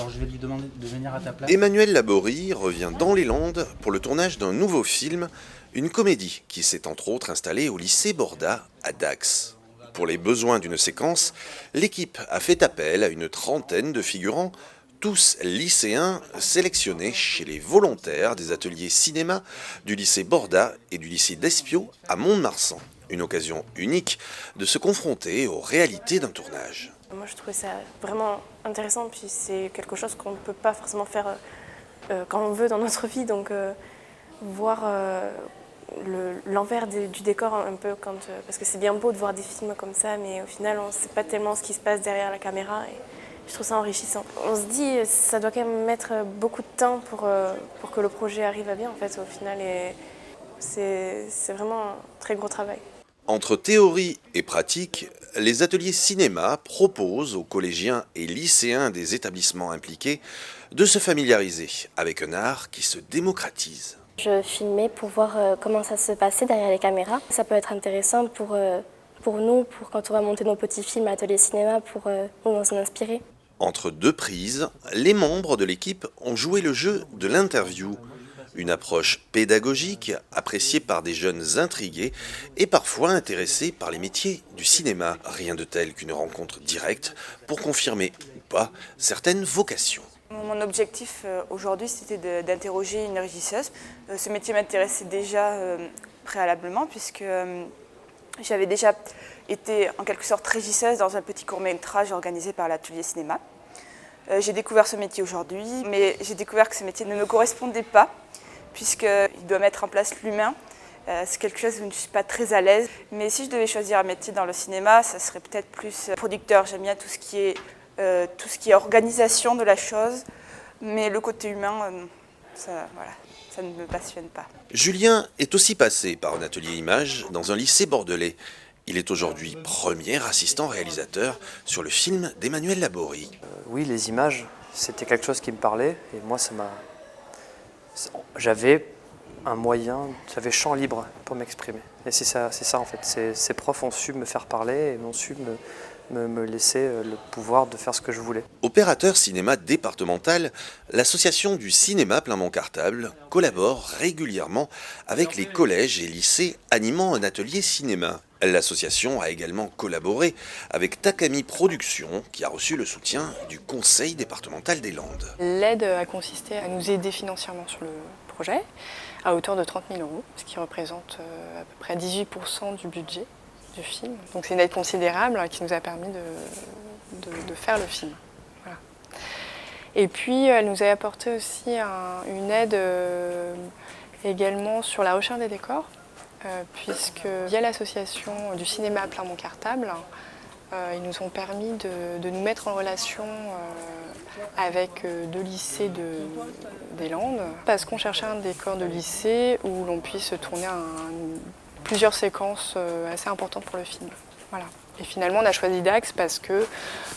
Alors je vais lui demander de venir à ta place. Emmanuel Laborie revient dans les Landes pour le tournage d'un nouveau film, une comédie qui s'est entre autres installée au lycée Borda à Dax. Pour les besoins d'une séquence, l'équipe a fait appel à une trentaine de figurants, tous lycéens sélectionnés chez les volontaires des ateliers cinéma du lycée Borda et du lycée d'Espiau à Mont-de-Marsan. Une occasion unique de se confronter aux réalités d'un tournage. Moi, je trouvais ça vraiment intéressant, puis c'est quelque chose qu'on ne peut pas forcément faire quand on veut dans notre vie, donc voir l'envers du décor un peu, parce que c'est bien beau de voir des films comme ça, mais au final, on ne sait pas tellement ce qui se passe derrière la caméra, et je trouve ça enrichissant. On se dit ça doit quand même mettre beaucoup de temps pour que le projet arrive à bien, en fait, au final, et c'est vraiment un très gros travail. Entre théorie et pratique, les ateliers cinéma proposent aux collégiens et lycéens des établissements impliqués de se familiariser avec un art qui se démocratise. Je filmais pour voir comment ça se passait derrière les caméras. Ça peut être intéressant pour nous, pour quand on va monter nos petits films à atelier cinéma, pour nous en inspirer. Entre deux prises, les membres de l'équipe ont joué le jeu de l'interview. Une approche pédagogique appréciée par des jeunes intrigués et parfois intéressés par les métiers du cinéma. Rien de tel qu'une rencontre directe pour confirmer ou pas certaines vocations. Mon objectif aujourd'hui, c'était d'interroger une régisseuse. Ce métier m'intéressait déjà préalablement puisque j'avais déjà été en quelque sorte régisseuse dans un petit court-métrage organisé par l'atelier cinéma. J'ai découvert ce métier aujourd'hui, mais j'ai découvert que ce métier ne me correspondait pas puisqu'il doit mettre en place l'humain. C'est quelque chose où je ne suis pas très à l'aise. Mais si je devais choisir un métier dans le cinéma, ça serait peut-être plus producteur. J'aime bien tout ce qui est organisation de la chose, mais le côté humain, ça ne me passionne pas. Julien est aussi passé par un atelier image dans un lycée bordelais. Il est aujourd'hui premier assistant réalisateur sur le film d'Emmanuel Laborie. Oui, les images, c'était quelque chose qui me parlait et moi j'avais un moyen, j'avais champ libre pour m'exprimer. Et c'est ça en fait. Ces profs ont su me faire parler et ont su me laisser le pouvoir de faire ce que je voulais. Opérateur cinéma départemental, l'association du cinéma Plainmont-Cartable collabore régulièrement avec les collèges et lycées animant un atelier cinéma. L'association a également collaboré avec Takami Productions, qui a reçu le soutien du Conseil départemental des Landes. L'aide a consisté à nous aider financièrement sur le projet, à hauteur de 30 000 €, ce qui représente à peu près 18% du budget du film. Donc c'est une aide considérable qui nous a permis de faire le film. Voilà. Et puis elle nous a apporté aussi une aide également sur la recherche des décors, puisque via l'association du cinéma Plainmont-Cartable, ils nous ont permis de nous mettre en relation avec deux lycées des Landes, parce qu'on cherchait un décor de lycée où l'on puisse tourner plusieurs séquences assez importantes pour le film. Voilà. Et finalement, on a choisi Dax parce que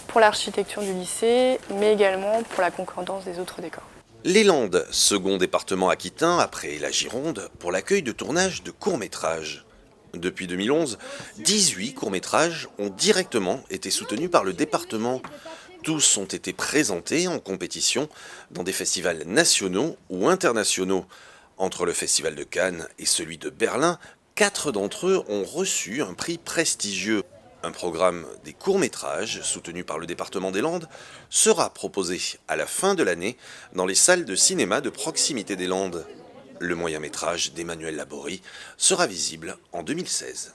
pour l'architecture du lycée, mais également pour la concordance des autres décors. Les Landes, second département aquitain après la Gironde, pour l'accueil de tournage de courts-métrages. Depuis 2011, 18 courts-métrages ont directement été soutenus par le département. Tous ont été présentés en compétition dans des festivals nationaux ou internationaux. Entre le festival de Cannes et celui de Berlin, 4 d'entre eux ont reçu un prix prestigieux. Un programme des courts-métrages, soutenu par le département des Landes, sera proposé à la fin de l'année dans les salles de cinéma de proximité des Landes. Le moyen-métrage d'Emmanuel Laborie sera visible en 2016.